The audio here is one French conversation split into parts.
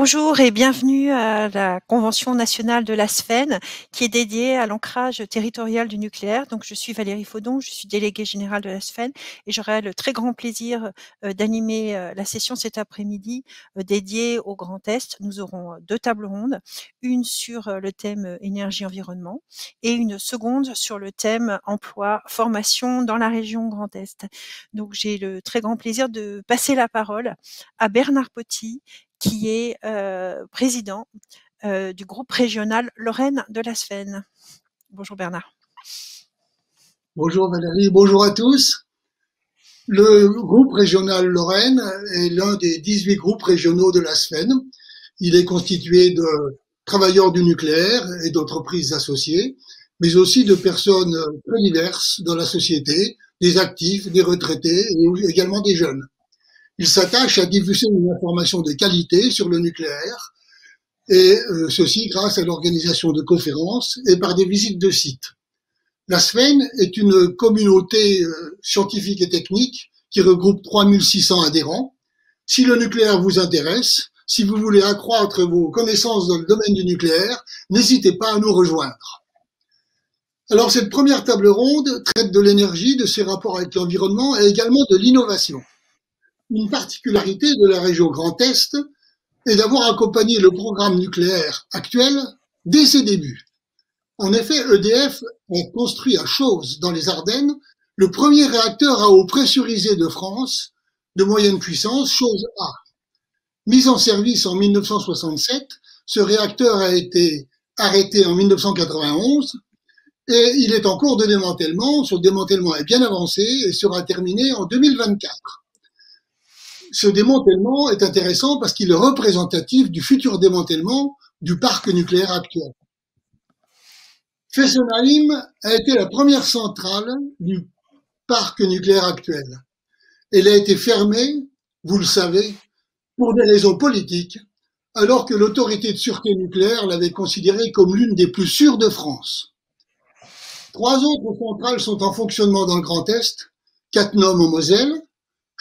Bonjour et bienvenue à la Convention nationale de la SFEN qui est dédiée à l'ancrage territorial du nucléaire. Donc, je suis Valérie Faudon, je suis déléguée générale de la SFEN et j'aurai le très grand plaisir d'animer la session cet après-midi dédiée au Grand Est. Nous aurons deux tables rondes, une sur le thème énergie-environnement et une seconde sur le thème emploi-formation dans la région Grand Est. Donc, j'ai le très grand plaisir de passer la parole à Bernard Poty, qui est président du groupe régional Lorraine de la SFEN. Bonjour Bernard. Bonjour Valérie, bonjour à tous. Le groupe régional Lorraine est l'un des 18 groupes régionaux de la SFEN. Il est constitué de travailleurs du nucléaire et d'entreprises associées, mais aussi de personnes très diverses dans la société, des actifs, des retraités et également des jeunes. Il s'attache à diffuser une information de qualité sur le nucléaire, et ceci grâce à l'organisation de conférences et par des visites de sites. La SFEN est une communauté scientifique et technique qui regroupe 3600 adhérents. Si le nucléaire vous intéresse, si vous voulez accroître vos connaissances dans le domaine du nucléaire, n'hésitez pas à nous rejoindre. Alors, cette première table ronde traite de l'énergie, de ses rapports avec l'environnement et également de l'innovation. Une particularité de la région Grand Est est d'avoir accompagné le programme nucléaire actuel dès ses débuts. En effet, EDF a construit à Chooz, dans les Ardennes, le premier réacteur à eau pressurisée de France de moyenne puissance, Chooz A. Mis en service en 1967, ce réacteur a été arrêté en 1991 et il est en cours de démantèlement. Son démantèlement est bien avancé et sera terminé en 2024. Ce démantèlement est intéressant parce qu'il est représentatif du futur démantèlement du parc nucléaire actuel. Fessenheim a été la première centrale du parc nucléaire actuel. Elle a été fermée, vous le savez, pour des raisons politiques, alors que l'autorité de sûreté nucléaire l'avait considérée comme l'une des plus sûres de France. 3 autres centrales sont en fonctionnement dans le Grand Est, Cattenom en Moselle,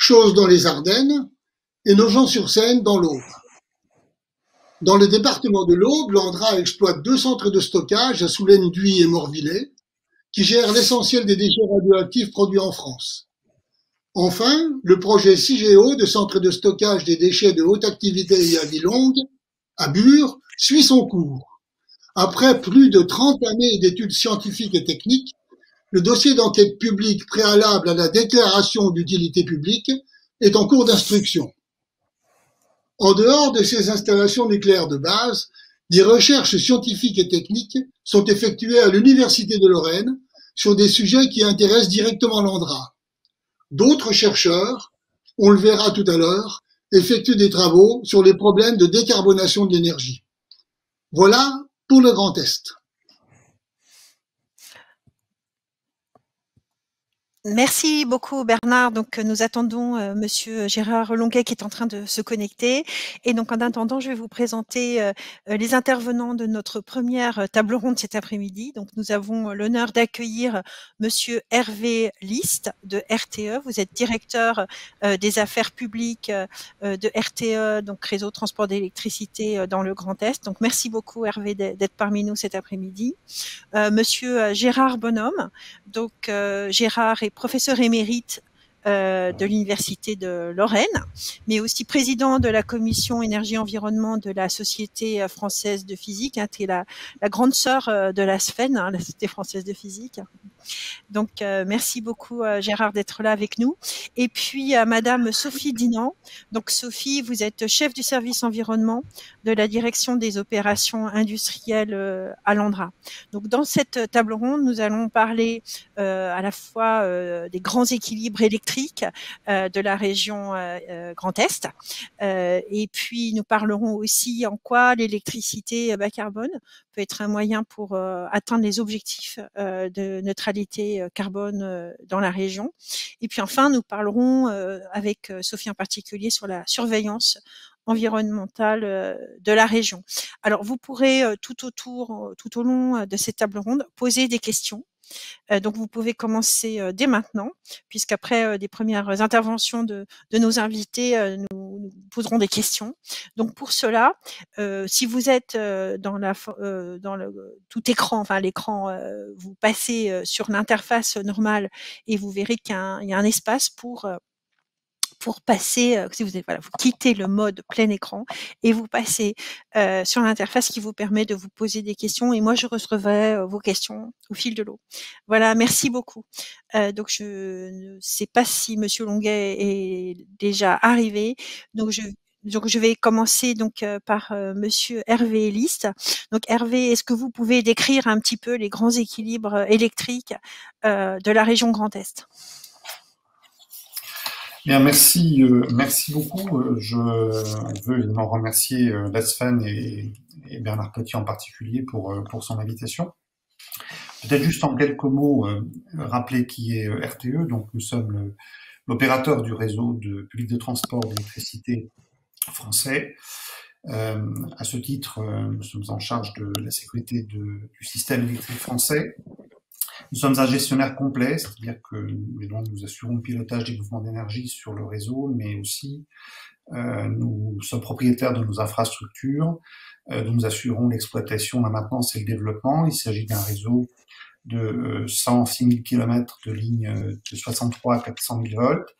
Chooz dans les Ardennes et Nogent-sur-Seine dans l'Aube. Dans le département de l'Aube, l'Andra exploite 2 centres de stockage à Soulaine-d'Huy et Morvillers, qui gèrent l'essentiel des déchets radioactifs produits en France. Enfin, le projet CIGEO de centre de stockage des déchets de haute activité et à vie longue, à Bure, suit son cours. Après plus de 30 années d'études scientifiques et techniques, le dossier d'enquête publique préalable à la déclaration d'utilité publique est en cours d'instruction. En dehors de ces installations nucléaires de base, des recherches scientifiques et techniques sont effectuées à l'Université de Lorraine sur des sujets qui intéressent directement l'Andra. D'autres chercheurs, on le verra tout à l'heure, effectuent des travaux sur les problèmes de décarbonation de l'énergie. Voilà pour le Grand Est. Merci beaucoup Bernard. Donc nous attendons monsieur Gérard Longuet qui est en train de se connecter. Et donc en attendant, je vais vous présenter les intervenants de notre première table ronde cet après-midi. Donc nous avons l'honneur d'accueillir monsieur Hervé List de RTE. Vous êtes directeur des affaires publiques de RTE, donc Réseau Transport d'électricité dans le Grand Est. Donc merci beaucoup Hervé d'être parmi nous cet après-midi. Monsieur Gérard Bonhomme. Donc Gérard est professeur émérite de l'Université de Lorraine, mais aussi président de la commission énergie-environnement de la Société française de physique, qui est la grande sœur de la SFEN, la Société française de physique. Donc, merci beaucoup Gérard d'être là avec nous. Et puis Madame Sophie Dinan. Donc Sophie, vous êtes chef du service environnement de la direction des opérations industrielles à l'Andra. Donc dans cette table ronde, nous allons parler à la fois des grands équilibres électriques de la région Grand Est, et puis nous parlerons aussi en quoi l'électricité bas carbone peut être un moyen pour atteindre les objectifs de neutralité carbone dans la région. Et puis enfin, nous parlerons avec Sophie en particulier sur la surveillance environnementale de la région. Alors, vous pourrez tout au long de cette table ronde poser des questions. Donc vous pouvez commencer dès maintenant, puisqu'après des premières interventions de nos invités, nous poserons des questions. Donc pour cela, si vous êtes dans le tout écran, enfin l'écran, vous passez sur l'interface normale et vous verrez qu'il y a un espace pour passer, si vous quittez le mode plein écran et vous passez sur l'interface qui vous permet de vous poser des questions et moi je recevrai vos questions au fil de l'eau. Voilà, merci beaucoup. Donc je ne sais pas si Monsieur Longuet est déjà arrivé, donc je vais commencer par Monsieur Hervé List. Donc Hervé, est-ce que vous pouvez décrire un petit peu les grands équilibres électriques de la région Grand Est? Bien, merci beaucoup. Je veux évidemment remercier l'ASFEN et Bernard Potier en particulier pour son invitation. Peut-être juste en quelques mots rappeler qui est RTE. Donc nous sommes l'opérateur du réseau public de transport d'électricité français. À ce titre, nous sommes en charge de la sécurité du système électrique français. Nous sommes un gestionnaire complet, c'est-à-dire que nous assurons le pilotage des mouvements d'énergie sur le réseau, mais aussi nous sommes propriétaires de nos infrastructures, dont nous assurons l'exploitation, la maintenance et le développement. Il s'agit d'un réseau de 106 000 km de lignes de 63 à 400 000 volts,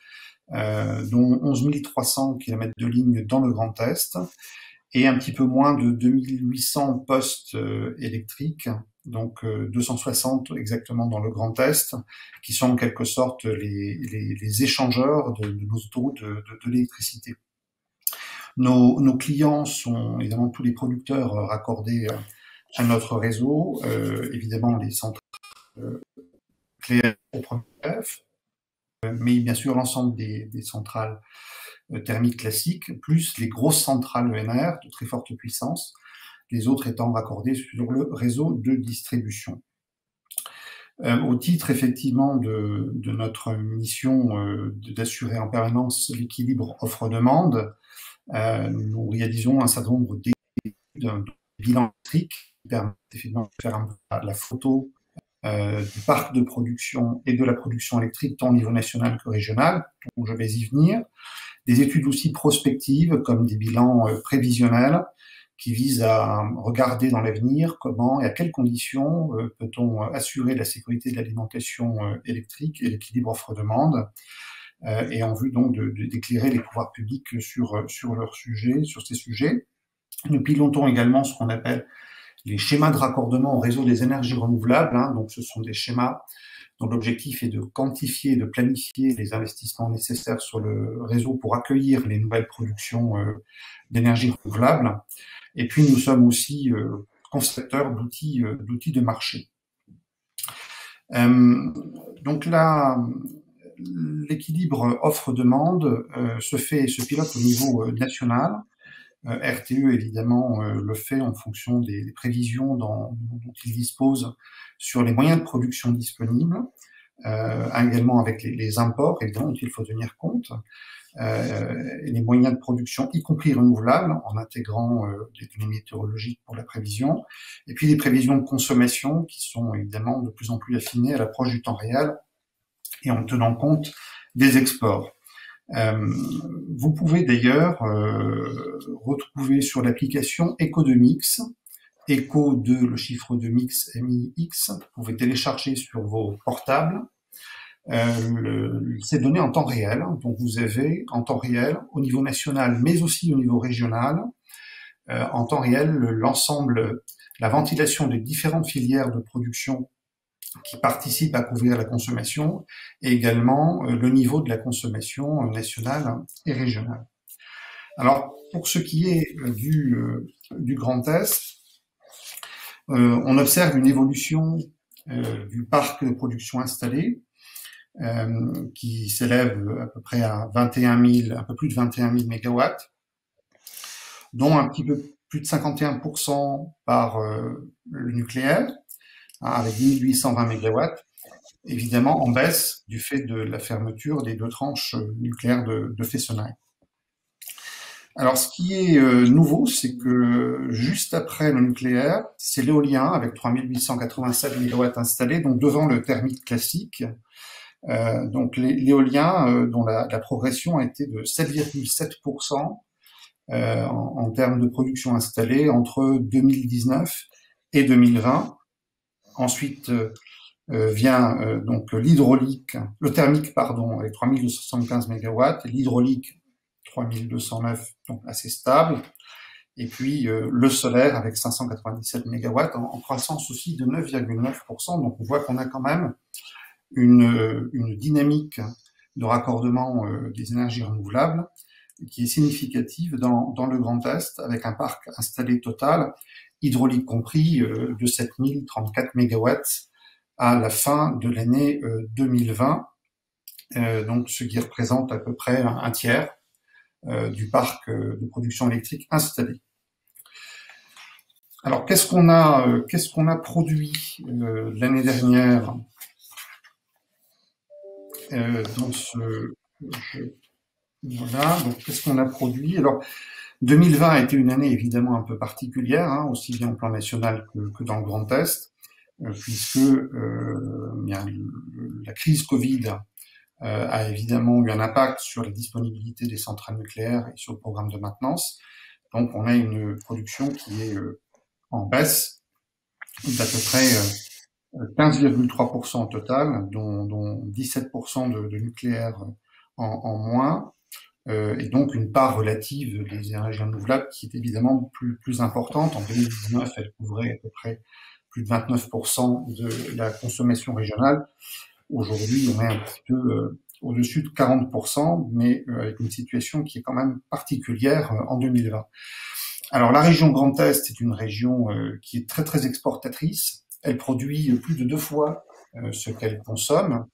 dont 11 300 km de lignes dans le Grand Est, et un petit peu moins de 2800 postes électriques, donc 260 exactement dans le Grand Est, qui sont en quelque sorte les échangeurs de nos autoroutes de l'électricité. Nos clients sont évidemment tous les producteurs raccordés à notre réseau, évidemment les centrales nucléaires au premier chef, mais bien sûr l'ensemble des centrales thermiques classiques, plus les grosses centrales ENR de très forte puissance, les autres étant raccordés sur le réseau de distribution. Au titre effectivement de notre mission d'assurer en permanence l'équilibre offre-demande, nous réalisons un certain nombre d'études de bilan électrique qui permettent effectivement de faire la photo du parc de production et de la production électrique tant au niveau national que régional, donc je vais y venir. Des études aussi prospectives comme des bilans prévisionnels qui visent à regarder dans l'avenir comment et à quelles conditions peut-on assurer la sécurité de l'alimentation électrique et l'équilibre offre-demande, et en vue donc d'éclairer les pouvoirs publics sur ces sujets. Nous pilotons également ce qu'on appelle les schémas de raccordement au réseau des énergies renouvelables, donc ce sont des schémas dont l'objectif est de quantifier et de planifier les investissements nécessaires sur le réseau pour accueillir les nouvelles productions d'énergie renouvelable. Et puis nous sommes aussi concepteurs d'outils de marché. Donc là, l'équilibre offre-demande se pilote au niveau national. RTE, évidemment, le fait en fonction des prévisions dont il dispose sur les moyens de production disponibles, également avec les imports, évidemment, dont il faut tenir compte, et les moyens de production, y compris renouvelables, en intégrant des données météorologiques pour la prévision, et puis les prévisions de consommation qui sont évidemment de plus en plus affinées à l'approche du temps réel et en tenant compte des exports. Vous pouvez d'ailleurs retrouver sur l'application Eco de Mix, Eco de le chiffre de Mix, MIX, vous pouvez télécharger sur vos portables ces données en temps réel. Donc vous avez en temps réel au niveau national mais aussi au niveau régional, en temps réel l'ensemble, la ventilation des différentes filières de production qui participent à couvrir la consommation, et également le niveau de la consommation nationale et régionale. Alors, pour ce qui est du Grand Est, on observe une évolution du parc de production installé, qui s'élève à peu près à un peu plus de 21 000 mégawatts, dont un petit peu plus de 51% par le nucléaire, avec 1820 mégawatts, évidemment en baisse du fait de la fermeture des 2 tranches nucléaires de Fessenheim. Alors, ce qui est nouveau, c'est que juste après le nucléaire, c'est l'éolien avec 3887 MW installés, donc devant le thermique classique. Donc l'éolien, dont la progression a été de 7,7% en termes de production installée entre 2019 et 2020. Ensuite vient donc l'hydraulique, le thermique pardon, avec 3275 MW, l'hydraulique 3209, donc assez stable, et puis le solaire avec 597 MW en croissance aussi de 9,9%. Donc on voit qu'on a quand même une dynamique de raccordement des énergies renouvelables qui est significative dans le Grand Est, avec un parc installé total, hydraulique compris, de 7034 MW à la fin de l'année 2020, donc ce qui représente à peu près un tiers du parc de production électrique installé. Alors qu'est-ce qu'on a produit l'année dernière dans ce voilà, donc qu'est-ce qu'on a produit? Alors 2020 a été une année évidemment un peu particulière, hein, aussi bien au plan national que dans le Grand Est, puisque la crise Covid a évidemment eu un impact sur la disponibilité des centrales nucléaires et sur le programme de maintenance. Donc on a une production qui est en baisse d'à peu près 15,3% au total, dont 17% de nucléaire en moins, et donc une part relative des énergies renouvelables qui est évidemment plus importante. En 2019, elle couvrait à peu près plus de 29% de la consommation régionale. Aujourd'hui, on est un petit peu au-dessus de 40%, mais avec une situation qui est quand même particulière en 2020. Alors la région Grand Est est une région qui est très très exportatrice. Elle produit plus de 2 fois ce qu'elle consomme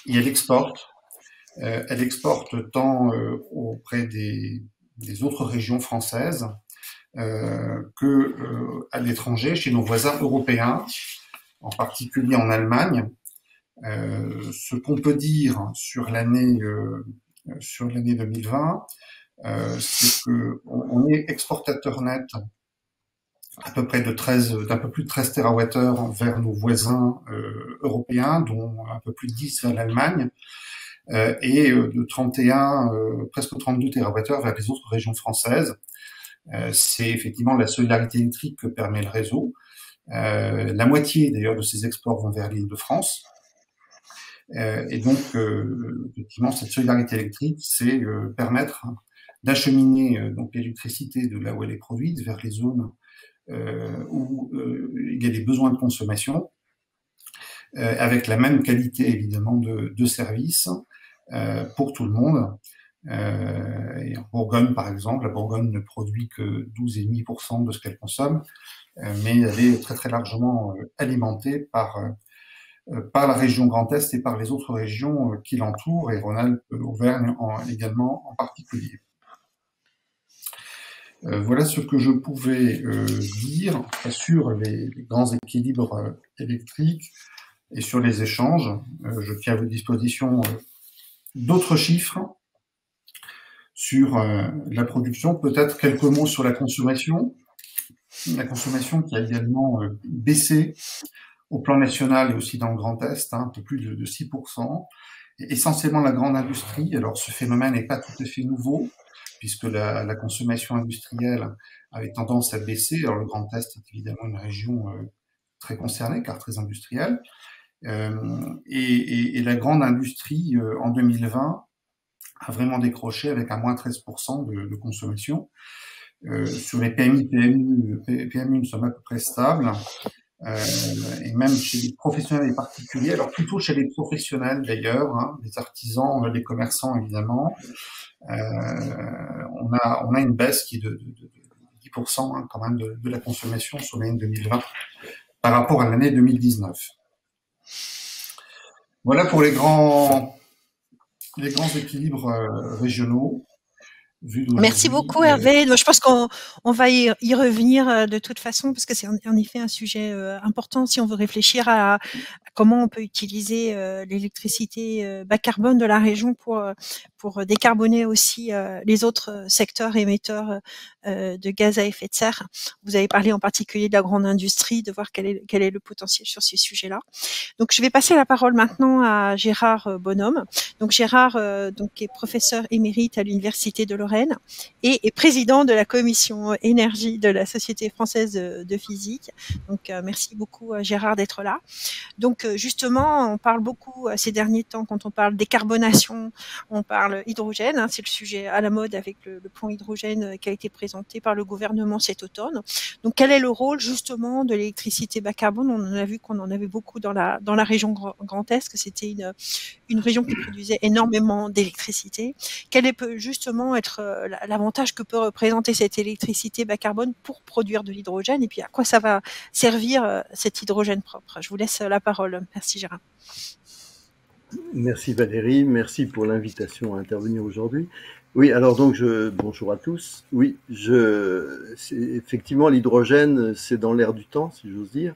et elle exporte. Elle exporte tant auprès des autres régions françaises que à l'étranger, chez nos voisins européens, en particulier en Allemagne. Ce qu'on peut dire sur l'année 2020, c'est que on est exportateur net à peu près d'un peu plus de 13 TWh vers nos voisins européens, dont un peu plus de 10 vers l'Allemagne, et de 31, presque 32 TWh vers les autres régions françaises. C'est effectivement la solidarité électrique que permet le réseau. La moitié d'ailleurs de ces exports vont vers l'Île-de-France. Et donc, effectivement, cette solidarité électrique, c'est permettre d'acheminer donc l'électricité de là où elle est produite vers les zones où il y a des besoins de consommation, avec la même qualité évidemment de service pour tout le monde. Et en Bourgogne, par exemple, la Bourgogne ne produit que 12,5% de ce qu'elle consomme, mais elle est très très largement alimentée par la région Grand Est et par les autres régions qui l'entourent, et Rhône-Alpes, Auvergne également en particulier. Voilà ce que je pouvais dire sur les grands équilibres électriques et sur les échanges. Je tiens à votre disposition d'autres chiffres sur la production, peut-être quelques mots sur la consommation. La consommation qui a également baissé au plan national et aussi dans le Grand Est, un peu plus de 6%. Et essentiellement la grande industrie. Alors ce phénomène n'est pas tout à fait nouveau, puisque la consommation industrielle avait tendance à baisser. Alors le Grand Est est évidemment une région très concernée, car très industrielle. Et la grande industrie, en 2020, a vraiment décroché avec un moins 13% de consommation. Sur les PMI, PMU, nous sommes à peu près stables. Et même chez les professionnels et particuliers, alors plutôt chez les professionnels d'ailleurs, hein, les artisans, les commerçants évidemment, on a une baisse qui est de 10% hein, quand même de la consommation sur l'année 2020 par rapport à l'année 2019. Voilà pour les grands équilibres régionaux. Merci beaucoup Hervé. Je pense qu'on va y revenir de toute façon, parce que c'est en effet un sujet important si on veut réfléchir à comment on peut utiliser l'électricité bas carbone de la région pour décarboner aussi les autres secteurs émetteurs de gaz à effet de serre. Vous avez parlé en particulier de la grande industrie, de voir quel est le potentiel sur ces sujets-là. Donc, je vais passer la parole maintenant à Gérard Bonhomme. Donc, Gérard donc, est professeur émérite à l'Université de Lorraine et est président de la commission énergie de la Société française de physique. Donc, merci beaucoup, Gérard, d'être là. Donc, justement, on parle beaucoup ces derniers temps, quand on parle décarbonation, on parle hydrogène. Hein, c'est le sujet à la mode avec le plan hydrogène qui a été présenté par le gouvernement cet automne. Donc, quel est le rôle, justement, de l'électricité bas carbone? On en a vu qu'on en avait beaucoup dans la région Grand Est, que c'était une région qui produisait énormément d'électricité. Quel peut justement être l'avantage que peut représenter cette électricité bas carbone pour produire de l'hydrogène, et puis à quoi ça va servir cet hydrogène propre? Je vous laisse la parole. Merci Gérard. Merci Valérie, merci pour l'invitation à intervenir aujourd'hui. Oui, alors donc bonjour à tous. Oui, effectivement l'hydrogène, c'est dans l'air du temps, si j'ose dire,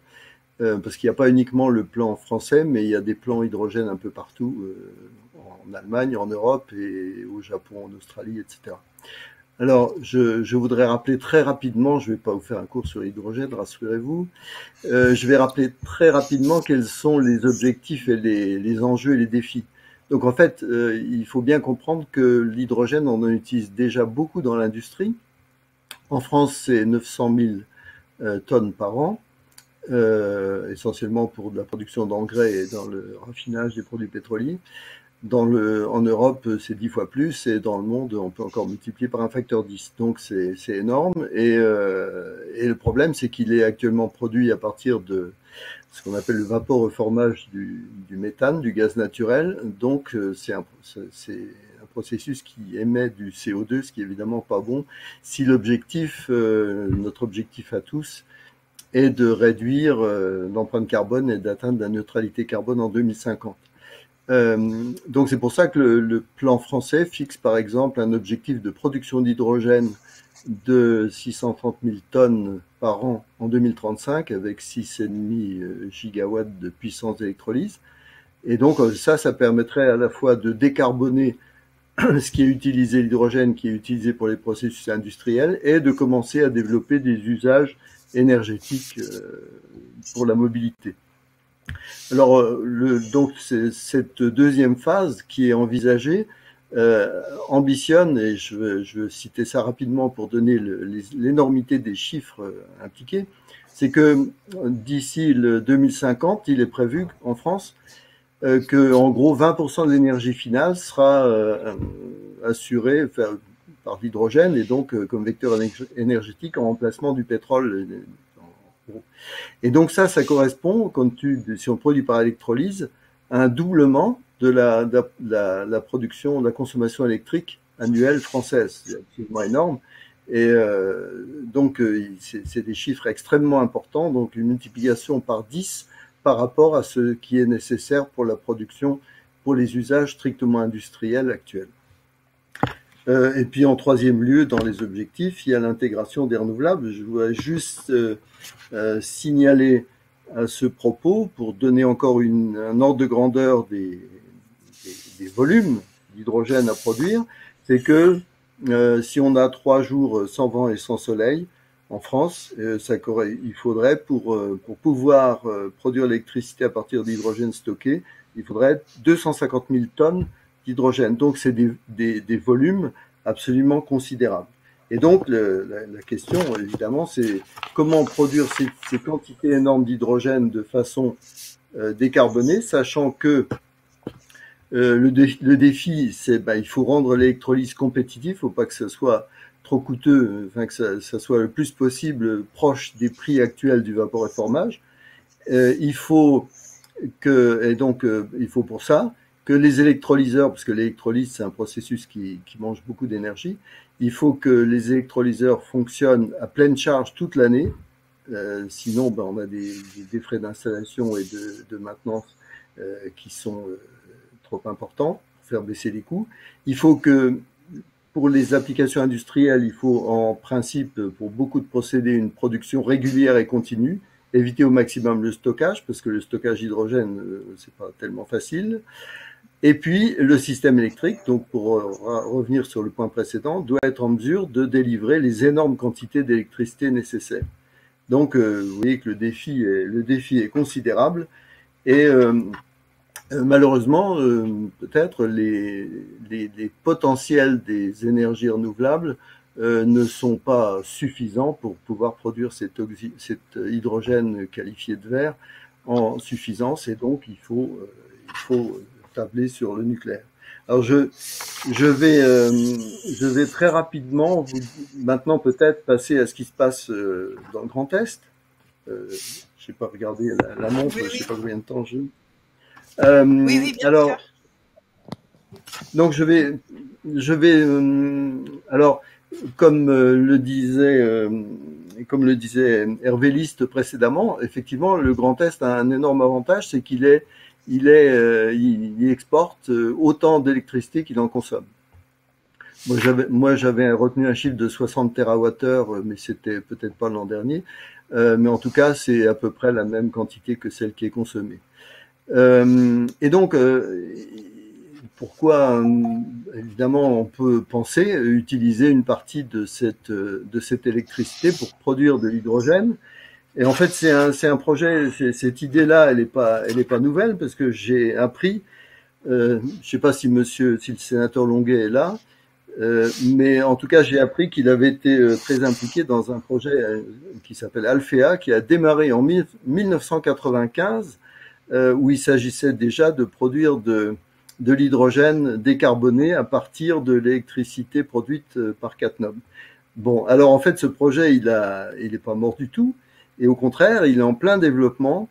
parce qu'il n'y a pas uniquement le plan français, mais il y a des plans hydrogène un peu partout, en Allemagne, en Europe et au Japon, en Australie, etc. Alors, je voudrais rappeler très rapidement, je ne vais pas vous faire un cours sur l'hydrogène, rassurez-vous, je vais rappeler très rapidement quels sont les objectifs et les enjeux et les défis. Donc en fait, il faut bien comprendre que l'hydrogène, on en utilise déjà beaucoup dans l'industrie. En France, c'est 900 000 tonnes par an, essentiellement pour de la production d'engrais et dans le raffinage des produits pétroliers. En Europe, c'est 10 fois plus, et dans le monde, on peut encore multiplier par un facteur 10. Donc c'est énorme, et le problème, c'est qu'il est actuellement produit à partir de ce qu'on appelle le vaporeformage du méthane, du gaz naturel. Donc c'est un processus qui émet du CO2, ce qui est évidemment pas bon, si notre objectif à tous, est de réduire l'empreinte carbone et d'atteindre la neutralité carbone en 2050. Donc c'est pour ça que le plan français fixe par exemple un objectif de production d'hydrogène de 630 000 tonnes par an en 2035 avec 6,5 gigawatts de puissance d'électrolyse. Et donc ça permettrait à la fois de décarboner ce qui est utilisé, l'hydrogène qui est utilisé pour les processus industriels, et de commencer à développer des usages énergétiques pour la mobilité. Alors, donc cette deuxième phase qui est envisagée ambitionne, et je veux citer ça rapidement pour donner l'énormité des chiffres impliqués, c'est que d'ici le 2050, il est prévu en France que en gros 20% de l'énergie finale sera assurée par l'hydrogène, et donc comme vecteur énergétique en remplacement du pétrole. Et donc ça correspond, si on produit par électrolyse, à un doublement de la production, de la consommation électrique annuelle française. C'est absolument énorme. Et donc c'est des chiffres extrêmement importants, donc une multiplication par 10 par rapport à ce qui est nécessaire pour la production, pour les usages strictement industriels actuels. Et puis en troisième lieu, dans les objectifs, il y a l'intégration des renouvelables. Je voudrais juste signaler à ce propos, pour donner encore un ordre de grandeur des volumes d'hydrogène à produire, c'est que si on a 3 jours sans vent et sans soleil en France, il faudrait pour pouvoir produire l'électricité à partir d'hydrogène stocké, il faudrait 250 000 tonnes d'hydrogène. Donc c'est des volumes absolument considérables. Et donc la question évidemment, c'est comment produire ces quantités énormes d'hydrogène de façon décarbonée, sachant que le défi, c'est il faut rendre l'électrolyse compétitive, il ne faut pas que ce soit trop coûteux, que ça soit le plus possible proche des prix actuels du vaporeformage. Il faut pour ça que les électrolyseurs, parce que l'électrolyse c'est un processus qui mange beaucoup d'énergie, il faut que les électrolyseurs fonctionnent à pleine charge toute l'année, sinon on a des frais d'installation et de maintenance qui sont trop importants pour faire baisser les coûts. Il faut que pour les applications industrielles, il faut en principe pour beaucoup de procédés une production régulière et continue, éviter au maximum le stockage, parce que le stockage d'hydrogène, c'est pas tellement facile. Et puis, le système électrique, donc pour revenir sur le point précédent, doit être en mesure de délivrer les énormes quantités d'électricité nécessaires. Donc, vous voyez que le défi est considérable. Et malheureusement, peut-être les potentiels des énergies renouvelables ne sont pas suffisants pour pouvoir produire cet hydrogène qualifié de vert en suffisance, et donc il faut tabler sur le nucléaire. Alors je vais très rapidement maintenant peut-être passer à ce qui se passe dans le Grand Est. Je n'ai pas regardé la montre, je ne sais pas combien de temps j'ai. Oui, bien alors, sûr. donc je vais alors comme le disait Hervé List précédemment, effectivement le Grand Est a un énorme avantage, c'est qu'il exporte autant d'électricité qu'il en consomme. Moi j'avais retenu un chiffre de 60 TWh, mais c'était peut-être pas l'an dernier, mais en tout cas c'est à peu près la même quantité que celle qui est consommée. Et donc, pourquoi, évidemment, on peut penser utiliser une partie de cette électricité pour produire de l'hydrogène. Et en fait, c'est un projet. Cette idée-là, elle est pas nouvelle, parce que j'ai appris. Je sais pas si le sénateur Longuet est là, mais en tout cas, j'ai appris qu'il avait été très impliqué dans un projet qui s'appelle Alfea, qui a démarré en 1995. Où il s'agissait déjà de produire de l'hydrogène décarboné à partir de l'électricité produite par Catnom. Bon, alors en fait, ce projet, il est pas mort du tout, et au contraire, il est en plein développement,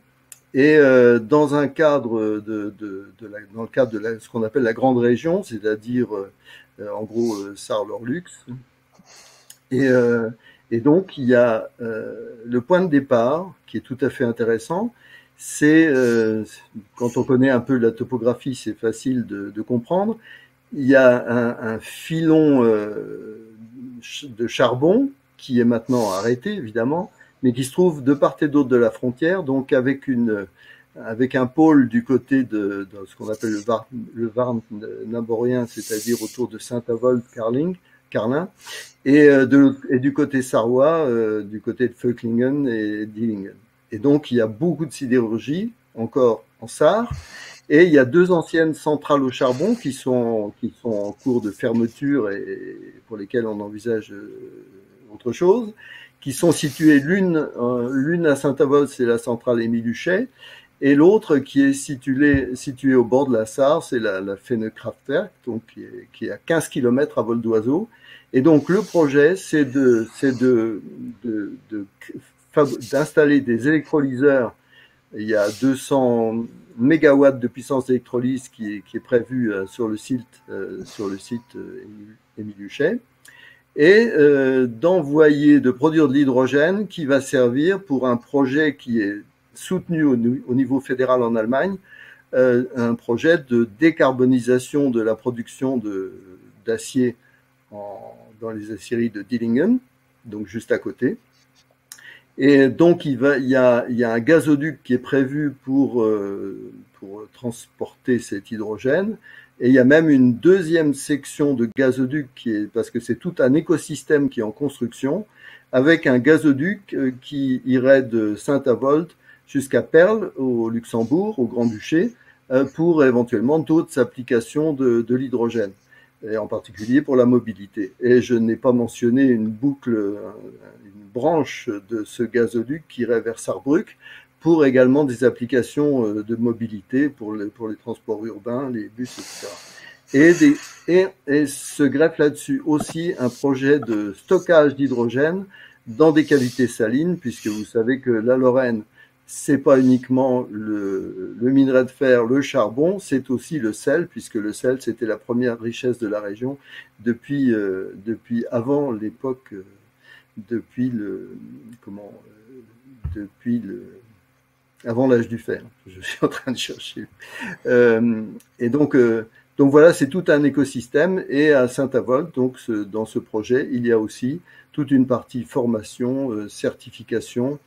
et dans un cadre dans le cadre de ce qu'on appelle la grande région, c'est-à-dire en gros Sarre-Lorlux, et donc il y a le point de départ qui est tout à fait intéressant. C'est quand on connaît un peu la topographie, c'est facile de comprendre. Il y a un filon de charbon qui est maintenant arrêté, évidemment, mais qui se trouve de part et d'autre de la frontière, donc avec un pôle du côté de ce qu'on appelle le Varn naborien, c'est-à-dire autour de Saint-Avold-Carlin, et du côté sarrois, du côté de Völklingen et Dillingen. Et donc, il y a beaucoup de sidérurgie, encore en Sarre, et il y a 2 anciennes centrales au charbon qui sont en cours de fermeture et pour lesquelles on envisage autre chose, qui sont situées l'une à Saint-Avold, c'est la centrale Émile Huchet, et l'autre qui est située au bord de la Sarre, c'est la Fennekraftwerk, donc qui est à 15 km à vol d'oiseau. Et donc, le projet, c'est d'installer des électrolyseurs. Il y a 200 mégawatts de puissance d'électrolyse qui est prévu sur le site Émile Huchet, et de produire de l'hydrogène qui va servir pour un projet qui est soutenu au niveau fédéral en Allemagne, un projet de décarbonisation de la production d'acier dans les aciéries de Dillingen, donc juste à côté. Et donc il y a un gazoduc qui est prévu pour transporter cet hydrogène, et il y a même une deuxième section de gazoduc parce que c'est tout un écosystème qui est en construction, avec un gazoduc qui irait de Saint-Avold jusqu'à Perl au Luxembourg, au Grand-Duché, pour éventuellement d'autres applications de l'hydrogène, et en particulier pour la mobilité. Et je n'ai pas mentionné une branche de ce gazoduc qui irait vers Sarrebruck pour également des applications de mobilité pour les transports urbains, les bus, etc. Et se greffe là-dessus aussi un projet de stockage d'hydrogène dans des cavités salines, puisque vous savez que la Lorraine, c'est pas uniquement le minerai de fer, le charbon, c'est aussi le sel, puisque le sel, c'était la première richesse de la région depuis avant l'époque, avant l'âge du fer. Je suis en train de chercher. Et donc voilà, c'est tout un écosystème. Et à Saint-Avold, donc dans ce projet, il y a aussi toute une partie formation, certification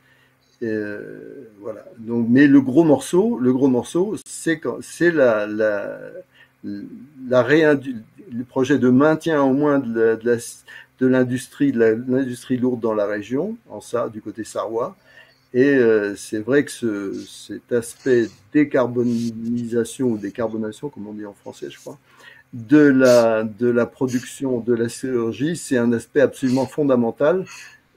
Voilà. Donc, mais le gros morceau, c'est le projet de maintien au moins de l'industrie lourde dans la région, du côté sarrois. Et c'est vrai que cet aspect décarbonisation ou décarbonation, comme on dit en français, je crois, de la production de la sidérurgie, c'est un aspect absolument fondamental.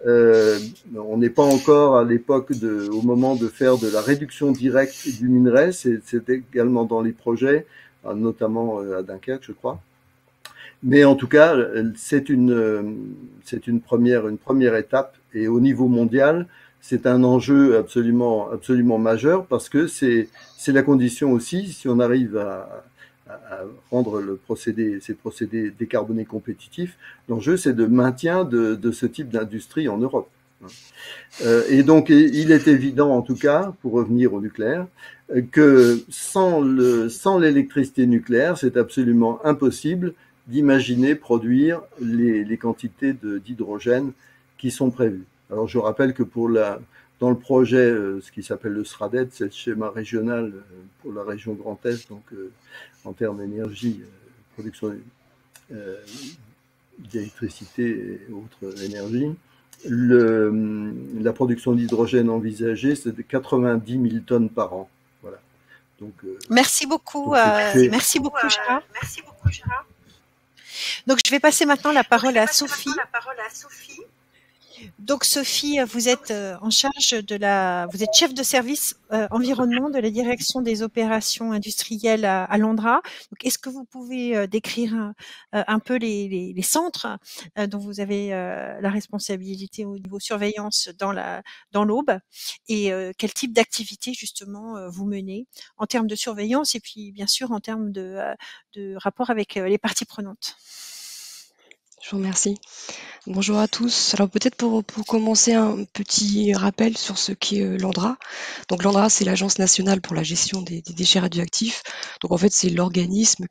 On n'est pas encore à l'époque au moment de faire de la réduction directe du minerai. C'est également dans les projets, notamment à Dunkerque, je crois. Mais en tout cas, c'est une première étape. Et au niveau mondial, c'est un enjeu absolument majeur parce que c'est la condition aussi, si on arrive à rendre ces procédés décarbonés compétitifs, l'enjeu c'est de maintien de ce type d'industrie en Europe. Et donc il est évident en tout cas, pour revenir au nucléaire, que sans l'électricité nucléaire, c'est absolument impossible d'imaginer produire les quantités d'hydrogène qui sont prévues. Alors je rappelle que dans le projet, ce qui s'appelle le SRADET, c'est le schéma régional pour la région Grand Est, donc en termes d'énergie, production d'électricité et autres énergies, la production d'hydrogène envisagée, c'est de 90 000 tonnes par an. Voilà. Donc, merci beaucoup, Gérard. Donc, je vais passer maintenant la parole à Sophie. Donc Sophie, vous êtes en charge vous êtes chef de service environnement de la direction des opérations industrielles à Londra. Donc est-ce que vous pouvez décrire un peu les centres dont vous avez la responsabilité au niveau surveillance dans l'Aube et quel type d'activité justement vous menez en termes de surveillance et puis bien sûr en termes de rapport avec les parties prenantes. Je vous remercie. Bonjour à tous. Alors peut-être pour commencer un petit rappel sur ce qu'est l'ANDRA. Donc l'ANDRA, c'est l'Agence nationale pour la gestion des déchets radioactifs. Donc en fait, c'est l'organisme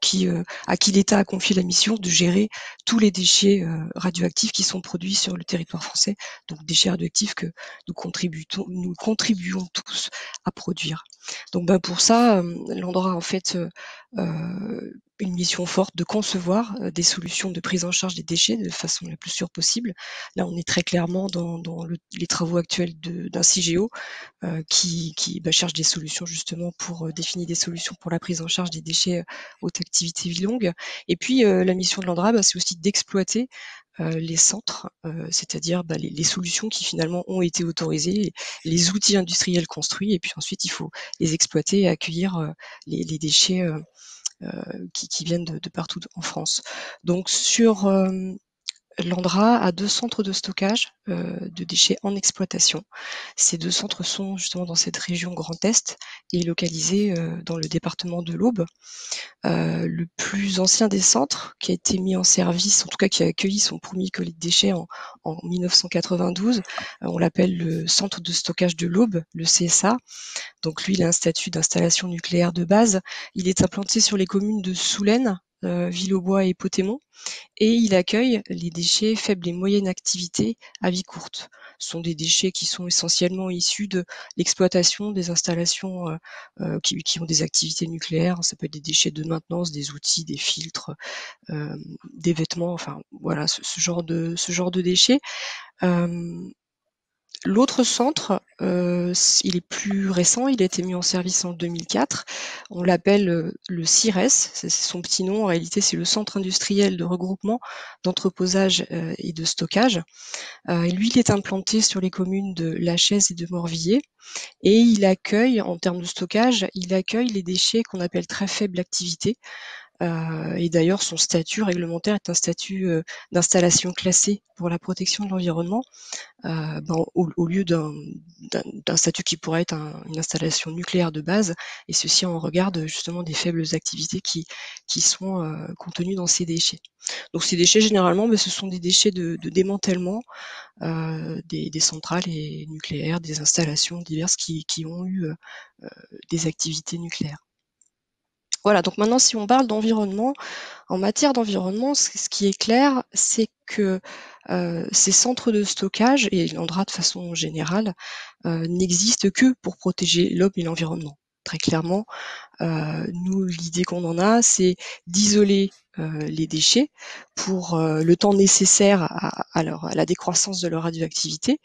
à qui l'État a confié la mission de gérer tous les déchets radioactifs qui sont produits sur le territoire français. Donc déchets radioactifs que nous contribuons tous à produire. Donc pour ça, l'ANDRA en fait une mission forte de concevoir des solutions de prise en charge des déchets de façon la plus sûre possible. Là, on est très clairement dans les travaux actuels d'un CIGEO qui cherche des solutions justement pour définir des solutions pour la prise en charge des déchets haute activité vie longue. Et puis, la mission de l'ANDRA, c'est aussi d'exploiter les centres, c'est-à-dire les solutions qui finalement ont été autorisées, les outils industriels construits, et puis ensuite il faut les exploiter et accueillir les déchets qui viennent de partout en France. Donc sur l'ANDRA a 2 centres de stockage de déchets en exploitation. Ces 2 centres sont justement dans cette région Grand Est et localisés dans le département de l'Aube. Le plus ancien des centres qui a été mis en service, en tout cas qui a accueilli son premier colis de déchets en 1992, on l'appelle le centre de stockage de l'Aube, le CSA. Donc lui, il a un statut d'installation nucléaire de base. Il est implanté sur les communes de Soulaine, Villaubois et Potémont, et il accueille les déchets faibles et moyenne activité à vie courte. Ce sont des déchets qui sont essentiellement issus de l'exploitation des installations qui ont des activités nucléaires. Ça peut être des déchets de maintenance, des outils, des filtres, des vêtements, enfin voilà, ce genre de déchets. L'autre centre, il est plus récent, il a été mis en service en 2004. On l'appelle le CIRES, c'est son petit nom. En réalité, c'est le Centre industriel de regroupement, d'entreposage et de stockage. Et lui, il est implanté sur les communes de La Chaise et de Morvilliers. Et il accueille, en termes de stockage, les déchets qu'on appelle très faible activité. Et d'ailleurs, son statut réglementaire est un statut d'installation classée pour la protection de l'environnement, au lieu d'un statut qui pourrait être une installation nucléaire de base, et ceci en regard justement des faibles activités qui sont contenues dans ces déchets. Donc ces déchets, généralement, ce sont des déchets de démantèlement des centrales et nucléaires, des installations diverses qui ont eu des activités nucléaires. Voilà, donc maintenant si on parle d'environnement, en matière d'environnement, ce qui est clair, c'est que ces centres de stockage, et l'ANDRA de façon générale, n'existent que pour protéger l'homme et l'environnement. Très clairement, nous, l'idée qu'on en a, c'est d'isoler les déchets pour le temps nécessaire à la décroissance de leur radioactivité,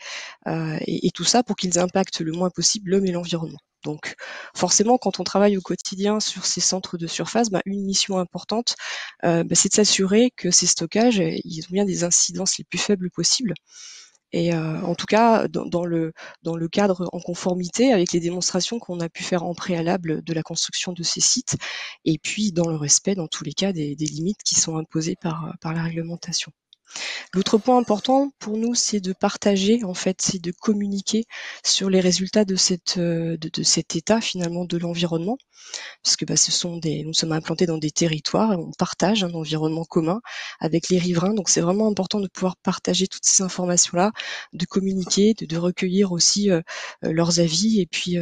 et tout ça pour qu'ils impactent le moins possible l'homme et l'environnement. Donc forcément, quand on travaille au quotidien sur ces centres de surface, une mission importante, c'est de s'assurer que ces stockages, ils ont bien des incidences les plus faibles possibles. Et en tout cas, dans le cadre en conformité avec les démonstrations qu'on a pu faire en préalable de la construction de ces sites, et puis dans le respect, dans tous les cas, des limites qui sont imposées par la réglementation. L'autre point important pour nous, c'est de partager, en fait, c'est de communiquer sur les résultats de cet état finalement de l'environnement, puisque nous sommes implantés dans des territoires et on partage un environnement commun avec les riverains. Donc c'est vraiment important de pouvoir partager toutes ces informations-là, de communiquer, de recueillir aussi leurs avis et puis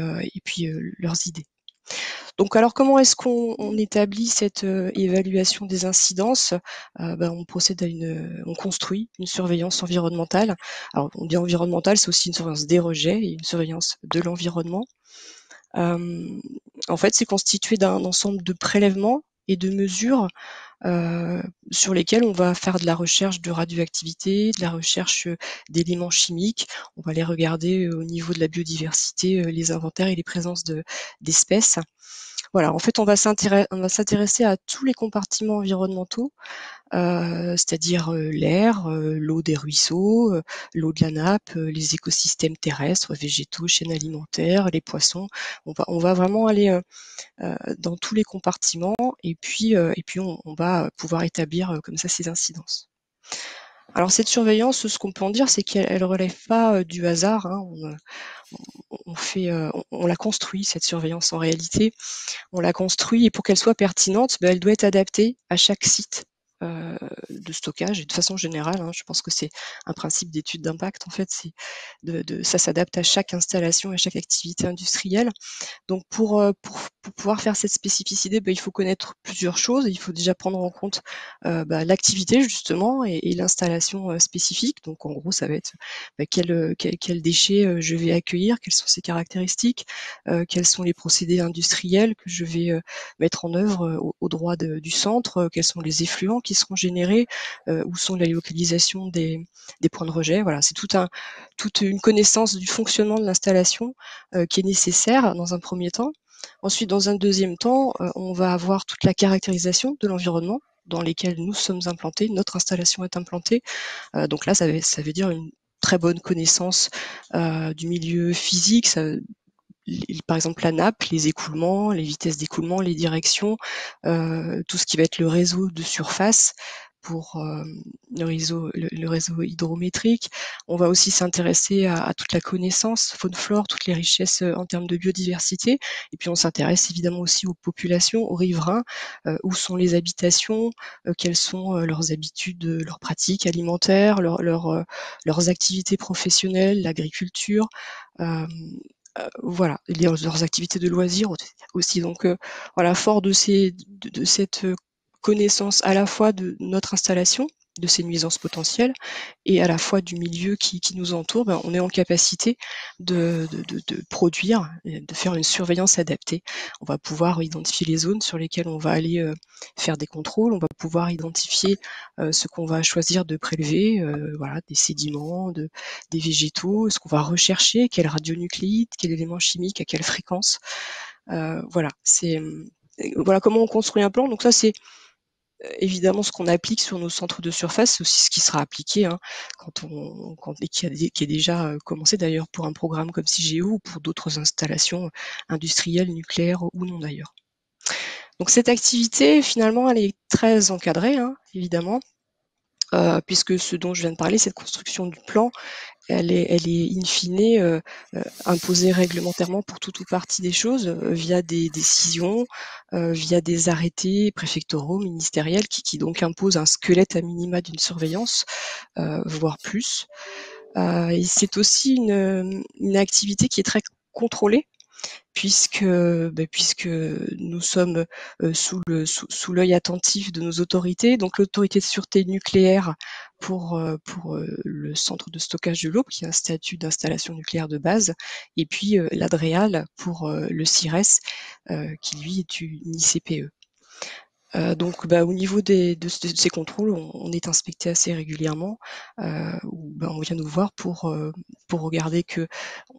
leurs idées. Donc alors comment est-ce qu'on établit cette évaluation des incidences? On procède on construit une surveillance environnementale. Alors on dit environnementale, c'est aussi une surveillance des rejets et une surveillance de l'environnement. En fait, c'est constitué d'un ensemble de prélèvements et de mesures sur lesquels on va faire de la recherche de radioactivité, de la recherche d'éléments chimiques. On va les regarder au niveau de la biodiversité, les inventaires et les présences d'espèces. Voilà, en fait, on va s'intéresser à tous les compartiments environnementaux, c'est-à-dire l'air, l'eau des ruisseaux, l'eau de la nappe, les écosystèmes terrestres, végétaux, chaînes alimentaires, les poissons. On va vraiment aller dans tous les compartiments et puis on va pouvoir établir comme ça ces incidences. Alors cette surveillance, ce qu'on peut en dire, c'est qu'elle relève pas du hasard, hein. On la construit, cette surveillance en réalité. On la construit et pour qu'elle soit pertinente, elle doit être adaptée à chaque site de stockage et de façon générale, hein, je pense que c'est un principe d'étude d'impact en fait, ça s'adapte à chaque installation, à chaque activité industrielle. Donc pour pouvoir faire cette spécificité, il faut connaître plusieurs choses. Il faut déjà prendre en compte l'activité justement et l'installation spécifique. Donc en gros, ça va être quels déchets je vais accueillir, quelles sont ses caractéristiques, quels sont les procédés industriels que je vais mettre en œuvre au droit du centre, quels sont les effluents qui seront générés, où sont les localisations des points de rejet. Voilà, c'est toute une connaissance du fonctionnement de l'installation qui est nécessaire dans un premier temps. Ensuite, dans un deuxième temps, on va avoir toute la caractérisation de l'environnement dans lesquels nous sommes implantés, notre installation est implantée. Donc là, ça veut dire une très bonne connaissance du milieu physique, par exemple la nappe, les écoulements, les vitesses d'écoulement, les directions, tout ce qui va être le réseau de surface pour le réseau hydrométrique. On va aussi s'intéresser à toute la connaissance faune-flore, toutes les richesses en termes de biodiversité. Et puis on s'intéresse évidemment aussi aux populations, aux riverains, où sont les habitations, quelles sont leurs habitudes, leurs pratiques alimentaires, leurs activités professionnelles, l'agriculture. Voilà, leurs activités de loisirs aussi. Donc voilà, fort de cette connaissance à la fois de notre installation, de ses nuisances potentielles, et à la fois du milieu qui nous entoure, on est en capacité de produire, de faire une surveillance adaptée. On va pouvoir identifier les zones sur lesquelles on va aller faire des contrôles, on va pouvoir identifier ce qu'on va choisir de prélever, voilà, des sédiments, des végétaux, ce qu'on va rechercher, quel radionucléide, quel élément chimique, à quelle fréquence. Voilà, voilà comment on construit un plan. Donc ça, c'est évidemment ce qu'on applique sur nos centres de surface, c'est aussi ce qui sera appliqué et qui est déjà commencé d'ailleurs pour un programme comme CIGEO ou pour d'autres installations industrielles, nucléaires ou non d'ailleurs. Donc cette activité, finalement, elle est très encadrée, hein, évidemment, puisque ce dont je viens de parler, cette construction du plan, elle est in fine imposée réglementairement pour toute ou partie des choses via des décisions, via des arrêtés préfectoraux, ministériels, qui donc imposent un squelette à minima d'une surveillance, voire plus. Et c'est aussi une activité qui est très contrôlée. puisque nous sommes sous l'œil attentif de nos autorités. Donc l'autorité de sûreté nucléaire pour le centre de stockage de l'eau, qui a un statut d'installation nucléaire de base, et puis l'ADREAL pour le CIRES, qui lui est une ICPE. Donc, au niveau de ces contrôles, on est inspecté assez régulièrement, où on vient nous voir pour regarder que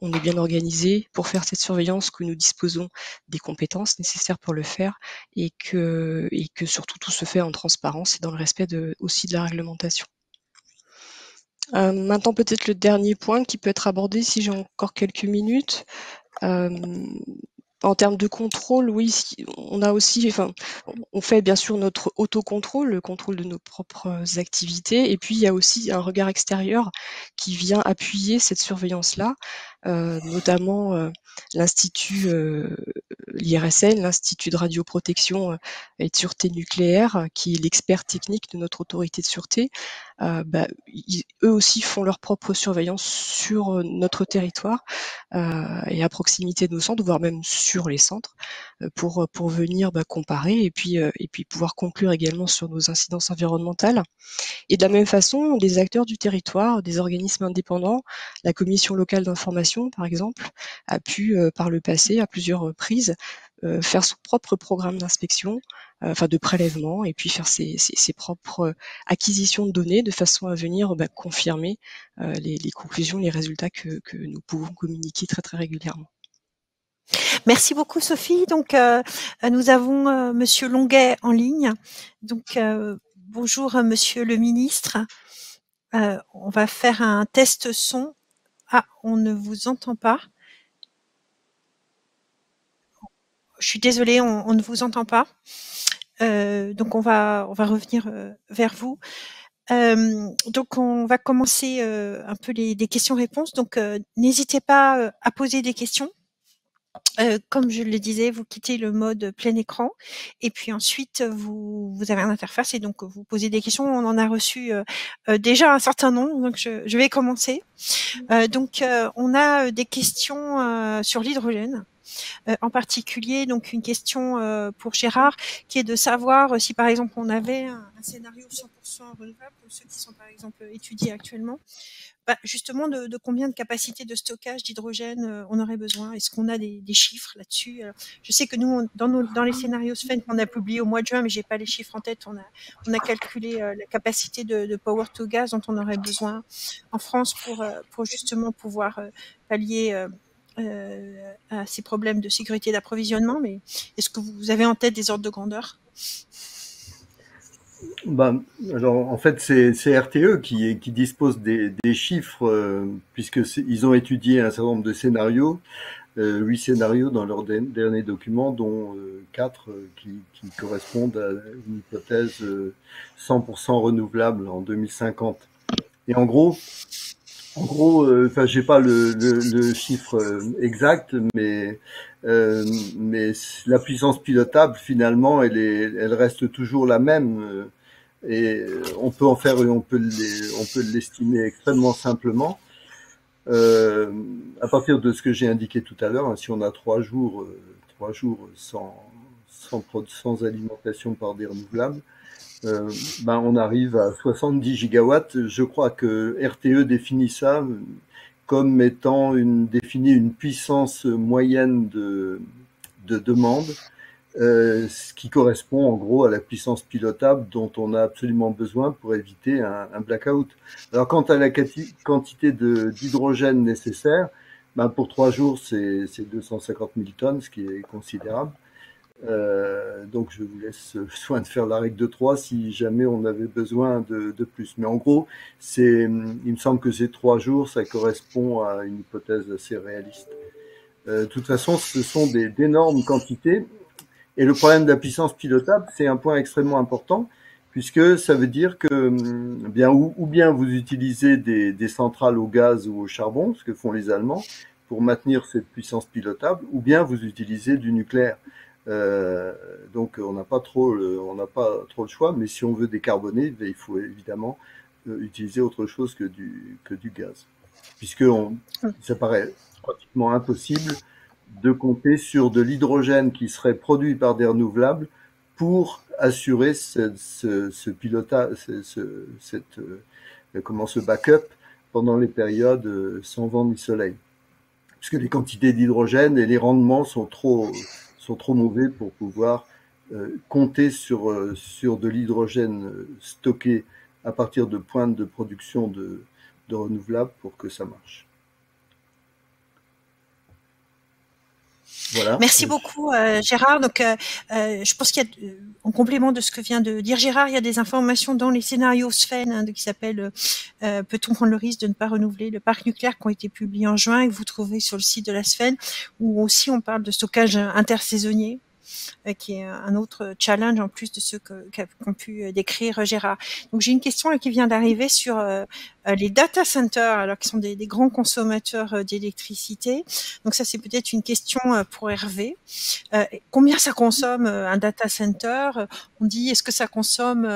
on est bien organisé pour faire cette surveillance, que nous disposons des compétences nécessaires pour le faire, et que surtout tout se fait en transparence et dans le respect aussi de la réglementation. Maintenant, peut-être le dernier point qui peut être abordé si j'ai encore quelques minutes. En termes de contrôle, oui, on a aussi, on fait bien sûr notre autocontrôle, le contrôle de nos propres activités, et puis il y a aussi un regard extérieur qui vient appuyer cette surveillance-là, notamment l'Institut, l'IRSN, l'Institut de radioprotection et de sûreté nucléaire, qui est l'expert technique de notre autorité de sûreté. Eux aussi font leur propre surveillance sur notre territoire et à proximité de nos centres, voire même sur les centres, pour venir comparer et puis pouvoir conclure également sur nos incidences environnementales. Et de la même façon, les acteurs du territoire, des organismes indépendants, la commission locale d'information par exemple, a pu par le passé à plusieurs reprises faire son propre programme d'inspection, de prélèvement, et puis faire ses propres acquisitions de données de façon à venir confirmer les conclusions, les résultats que nous pouvons communiquer très très régulièrement. Merci beaucoup Sophie. Donc nous avons Monsieur Longuet en ligne. Donc bonjour Monsieur le ministre. On va faire un test son. Ah, on ne vous entend pas. Je suis désolée, on ne vous entend pas. Donc on va revenir vers vous. Donc on va commencer un peu des questions-réponses. Donc n'hésitez pas à poser des questions. Comme je le disais, vous quittez le mode plein écran et puis ensuite vous avez une interface et donc vous posez des questions. On en a reçu déjà un certain nombre, donc je vais commencer. Donc on a des questions sur l'hydrogène. En particulier, donc une question pour Gérard, qui est de savoir si par exemple on avait un scénario 100% renouvelable, comme ceux qui sont par exemple étudiés actuellement, justement de combien de capacités de stockage d'hydrogène on aurait besoin. Est-ce qu'on a des chiffres là-dessus? Je sais que nous, dans les scénarios SFEN qu'on a publiés au mois de juin, mais j'ai pas les chiffres en tête, on a calculé la capacité de power to gas dont on aurait besoin en France pour justement pouvoir pallier à ces problèmes de sécurité d'approvisionnement. Mais est-ce que vous avez en tête des ordres de grandeur? Alors, en fait, c'est RTE qui dispose des chiffres, puisqu'ils ont étudié un certain nombre de scénarios, 8 scénarios dans leur dernier document, dont 4 qui correspondent à une hypothèse 100% renouvelable en 2050. Et en gros, j'ai pas le chiffre exact, mais la puissance pilotable finalement, elle reste toujours la même. Et on peut l'estimer extrêmement simplement. À partir de ce que j'ai indiqué tout à l'heure, si on a 3 jours sans alimentation par des renouvelables, on arrive à 70 gigawatts. Je crois que RTE définit ça comme définit une puissance moyenne de demande, ce qui correspond en gros à la puissance pilotable dont on a absolument besoin pour éviter un blackout. Alors quant à la quantité d'hydrogène nécessaire, pour 3 jours c'est 250 000 tonnes, ce qui est considérable. Donc je vous laisse soin de faire la règle de 3 si jamais on avait besoin de plus. Mais en gros, il me semble que ces 3 jours, ça correspond à une hypothèse assez réaliste. De toute façon, ce sont d'énormes quantités. Et le problème de la puissance pilotable, c'est un point extrêmement important, puisque ça veut dire que ou bien vous utilisez des centrales au gaz ou au charbon, ce que font les Allemands, pour maintenir cette puissance pilotable, ou bien vous utilisez du nucléaire. Donc on n'a pas trop le choix, mais si on veut décarboner, il faut évidemment utiliser autre chose que du gaz, puisque ça paraît pratiquement impossible de compter sur de l'hydrogène qui serait produit par des renouvelables pour assurer ce pilotage, ce backup pendant les périodes sans vent ni soleil. Puisque les quantités d'hydrogène et les rendements sont trop mauvais pour pouvoir compter sur de l'hydrogène stocké à partir de pointes de production de renouvelables pour que ça marche. Voilà. Merci beaucoup Gérard. Donc je pense qu'il y a, en complément de ce que vient de dire Gérard, il y a des informations dans les scénarios Sven qui s'appellent Peut-on prendre le risque de ne pas renouveler le parc nucléaire, qui ont été publiés en juin et que vous trouvez sur le site de la Sven, où aussi on parle de stockage intersaisonnier, qui est un autre challenge en plus de ceux qu'ont pu décrire Gérard. Donc j'ai une question là, qui vient d'arriver sur les data centers, alors qui sont des grands consommateurs d'électricité. Donc ça c'est peut-être une question pour Hervé. Combien ça consomme un data center? On dit est-ce que ça consomme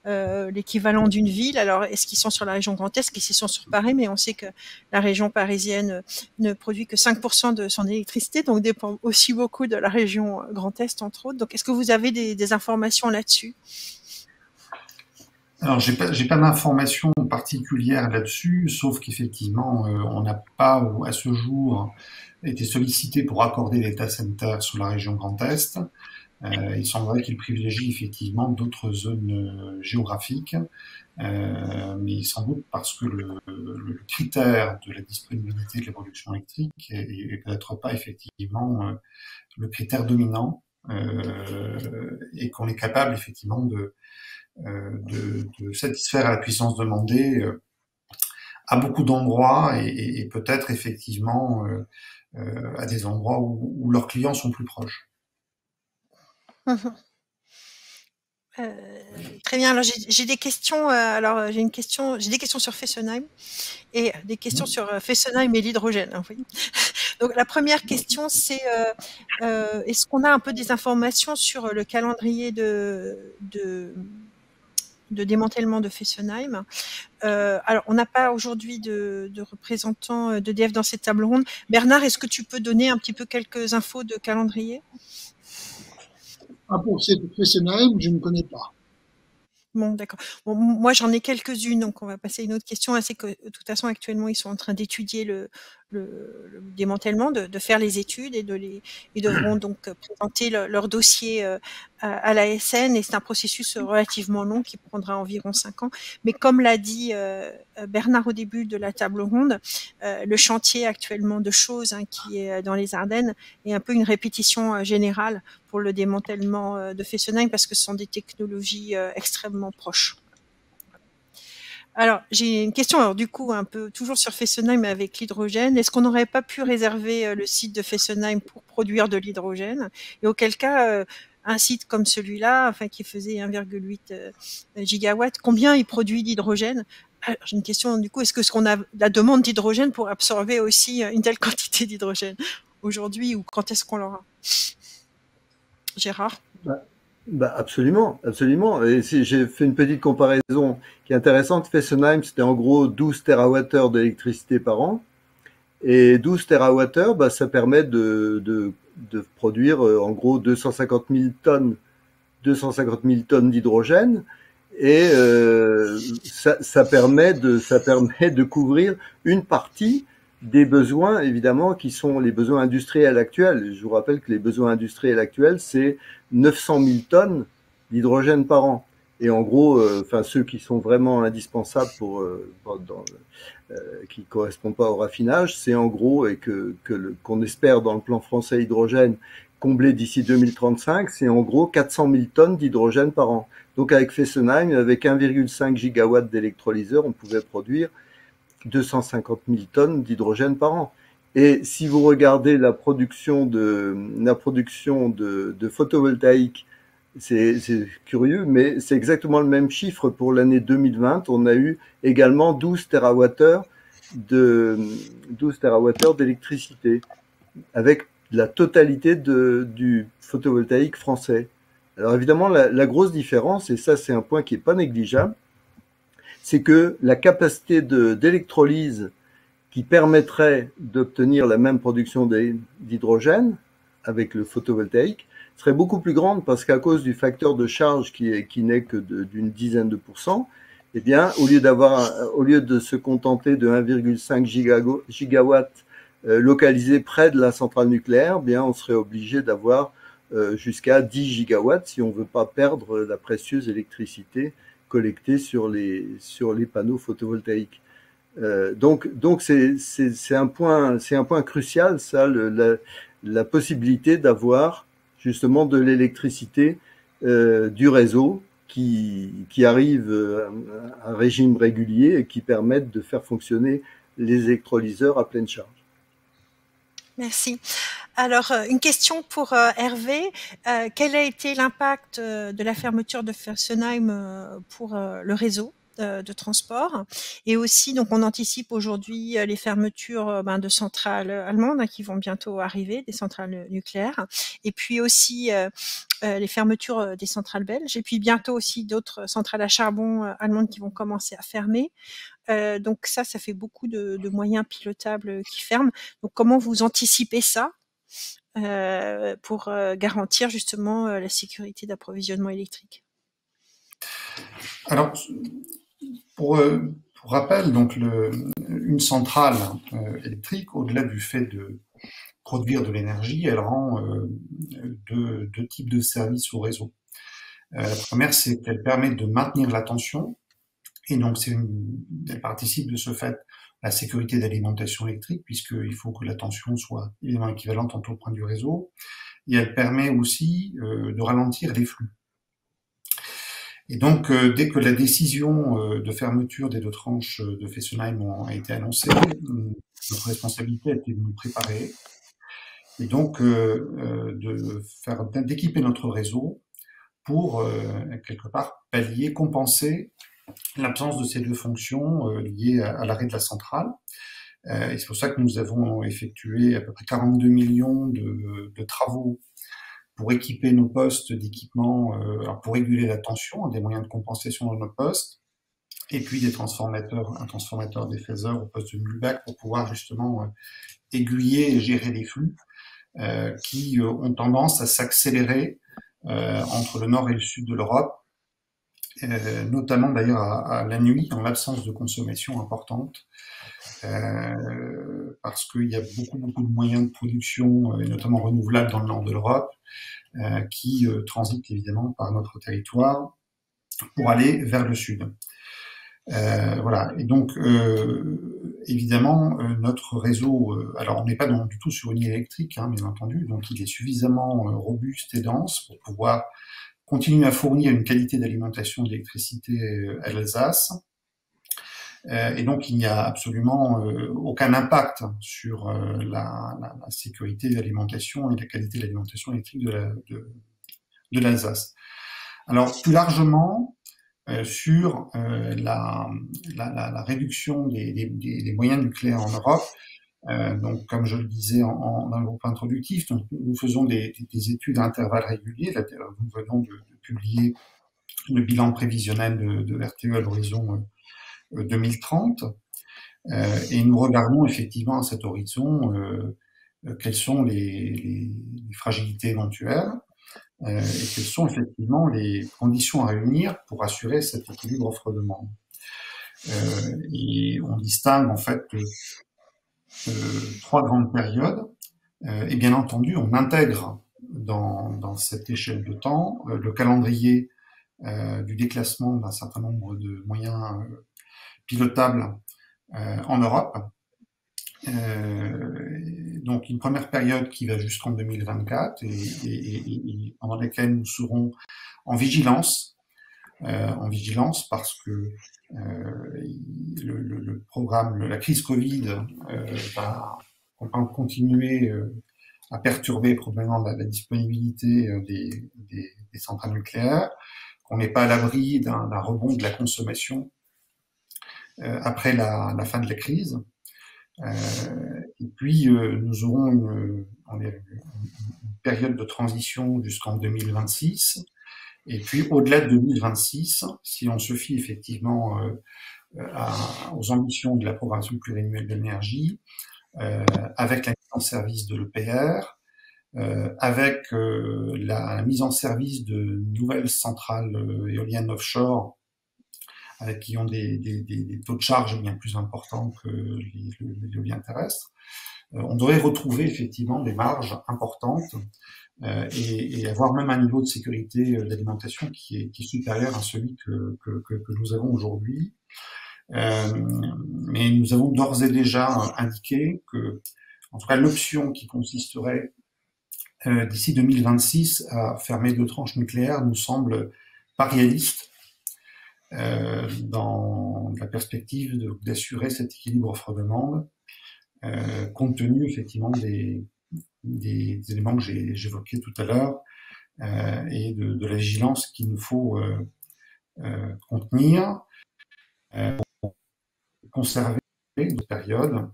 l'équivalent d'une ville? Alors est-ce qu'ils sont sur la région Grand Est, est-ce qu'ils sont sur Paris? Mais on sait que la région parisienne ne produit que 5% de son électricité, donc dépend aussi beaucoup de la région Grand Est entre autres. Donc est-ce que vous avez des informations là-dessus? Alors, j'ai pas d'informations particulières là-dessus, sauf qu'effectivement, on n'a pas, à ce jour, été sollicité pour accorder les data centers sur la région Grand Est. Il semblerait qu'il privilégie effectivement d'autres zones géographiques, mais sans doute parce que le critère de la disponibilité de la production électrique est peut-être pas effectivement le critère dominant, et qu'on est capable effectivement de satisfaire à la puissance demandée à beaucoup d'endroits et peut-être effectivement à des endroits où leurs clients sont plus proches. Très bien. Alors j'ai des questions. J'ai des questions sur Fessenheim et des questions sur Fessenheim et l'hydrogène. Hein, oui. Donc la première question, c'est est-ce qu'on a un peu des informations sur le calendrier de démantèlement de Fessenheim? Alors, on n'a pas aujourd'hui de représentants d'EDF dans cette table ronde. Bernard, est-ce que tu peux donner un petit peu quelques infos de calendrier? Pour cette Fessenheim, je ne connais pas. Bon, d'accord. Bon, moi, j'en ai quelques-unes, donc on va passer à une autre question. C'est que, de toute façon, actuellement, ils sont en train d'étudier le démantèlement, de faire les études et ils devront donc présenter leur dossier à l'ASN, et c'est un processus relativement long qui prendra environ 5 ans. Mais comme l'a dit Bernard au début de la table ronde, le chantier actuellement de choses qui est dans les Ardennes est un peu une répétition générale pour le démantèlement de Fessenheim, parce que ce sont des technologies extrêmement proches. Alors, j'ai une question, alors du coup, un peu toujours sur Fessenheim avec l'hydrogène. Est-ce qu'on n'aurait pas pu réserver le site de Fessenheim pour produire de l'hydrogène? Et auquel cas, un site comme celui-là, enfin qui faisait 1,8 gigawatts, combien il produit d'hydrogène? J'ai une question, du coup, est-ce qu'on a la demande d'hydrogène pour absorber aussi une telle quantité d'hydrogène aujourd'hui, ou quand est-ce qu'on l'aura? Gérard? Absolument, absolument. Et si j'ai fait une petite comparaison qui est intéressante, Fessenheim, c'était en gros 12 TWh d'électricité par an. Et 12 TWh, ça permet de produire en gros 250 000 tonnes d'hydrogène. Et ça permet de couvrir une partie des besoins, évidemment, qui sont les besoins industriels actuels. Je vous rappelle que les besoins industriels actuels, c'est 900 000 tonnes d'hydrogène par an. Et en gros, ceux qui sont vraiment indispensables qui correspondent pas au raffinage, c'est en gros, et qu'on espère dans le plan français hydrogène combler d'ici 2035, c'est en gros 400 000 tonnes d'hydrogène par an. Donc avec Fessenheim, avec 1,5 gigawatt d'électrolyseurs, on pouvait produire 250 000 tonnes d'hydrogène par an. Et si vous regardez la production de photovoltaïque, c'est curieux, mais c'est exactement le même chiffre pour l'année 2020. On a eu également 12 TWh d'électricité, avec la totalité du photovoltaïque français. Alors évidemment, la grosse différence, et ça c'est un point qui est pas négligeable, c'est que la capacité d'électrolyse qui permettrait d'obtenir la même production d'hydrogène avec le photovoltaïque serait beaucoup plus grande parce qu'à cause du facteur de charge qui n'est que d'une dizaine de pourcents, eh bien, au lieu de se contenter de 1,5 gigawatts localisés près de la centrale nucléaire, eh bien, on serait obligé d'avoir jusqu'à 10 gigawatts si on ne veut pas perdre la précieuse électricité collectée sur les panneaux photovoltaïques. Donc c'est un point crucial, ça, la possibilité d'avoir justement de l'électricité du réseau qui arrive à un régime régulier et qui permettent de faire fonctionner les électrolyseurs à pleine charge. Merci. Alors, une question pour Hervé. Quel a été l'impact de la fermeture de Fessenheim pour le réseau de transport? Et aussi, donc, on anticipe aujourd'hui les fermetures de centrales allemandes qui vont bientôt arriver, des centrales nucléaires. Et puis aussi les fermetures des centrales belges. Et puis bientôt aussi d'autres centrales à charbon allemandes qui vont commencer à fermer. Donc ça fait beaucoup de moyens pilotables qui ferment. Donc comment vous anticipez ça pour garantir justement la sécurité d'approvisionnement électrique? Alors, pour rappel, donc une centrale électrique, au-delà du fait de produire de l'énergie, elle rend deux types de services au réseau. La première, c'est qu'elle permet de maintenir la tension, et donc elle participe de ce fait à la sécurité d'alimentation électrique, puisqu'il faut que la tension soit évidemment équivalente en tout point du réseau, et elle permet aussi de ralentir les flux. Et donc, dès que la décision de fermeture des deux tranches de Fessenheim a été annoncée, notre responsabilité a été de nous préparer, et donc d'équiper notre réseau pour, quelque part, compenser l'absence de ces deux fonctions liées à l'arrêt de la centrale. Et c'est pour ça que nous avons effectué à peu près 42 millions de travaux pour équiper nos postes d'équipement, pour réguler la tension, des moyens de compensation dans nos postes, et puis un transformateur déphaseur au poste de Mühlbach pour pouvoir justement aiguiller et gérer les flux qui ont tendance à s'accélérer entre le nord et le sud de l'Europe, notamment d'ailleurs à la nuit, en l'absence de consommation importante, parce qu'il y a beaucoup de moyens de production, et notamment renouvelables dans le nord de l'Europe, qui transitent évidemment par notre territoire pour aller vers le sud. Voilà. Et donc, évidemment, notre réseau, alors on n'est pas du tout sur une île électrique, bien entendu, donc il est suffisamment robuste et dense pour pouvoir continuer à fournir une qualité d'alimentation d'électricité à l'Alsace. Et donc, il n'y a absolument aucun impact sur la sécurité d'alimentation et la qualité de l'alimentation électrique de l'Alsace. Alors, plus largement, sur la réduction des moyens nucléaires en Europe, donc, comme je le disais dans le groupe introductif, donc, nous faisons des études à intervalles réguliers. Là, nous venons de publier le bilan prévisionnel de RTE à l'horizon 2030, et nous regardons effectivement à cet horizon quelles sont les fragilités éventuelles et quelles sont effectivement les conditions à réunir pour assurer cet équilibre offre-demande. Et on distingue en fait trois grandes périodes, et bien entendu on intègre dans cette échelle de temps le calendrier du déclassement d'un certain nombre de moyens pilotables en Europe. Donc une première période qui va jusqu'en 2024 et pendant laquelle nous serons en vigilance parce que le programme, la crise Covid va continuer à perturber probablement la disponibilité des centrales nucléaires, qu'on n'est pas à l'abri d'un rebond de la consommation après la fin de la crise. Et puis nous aurons une période de transition jusqu'en 2026. Et puis au-delà de 2026, si on se fie effectivement aux ambitions de la programmation pluriannuelle de l'énergie, avec la mise en service de l'EPR, avec la mise en service de nouvelles centrales éoliennes offshore qui ont des taux de charge bien plus importants que l'éolien terrestre. On devrait retrouver effectivement des marges importantes et avoir même un niveau de sécurité d'alimentation qui est supérieur à celui que nous avons aujourd'hui. Mais nous avons d'ores et déjà indiqué que, en tout cas, l'option qui consisterait d'ici 2026 à fermer 2 tranches nucléaires nous semble pas réaliste dans la perspective d'assurer cet équilibre offre-demande, compte tenu effectivement des éléments que j'évoquais tout à l'heure et de la vigilance qu'il nous faut contenir, conserver de période.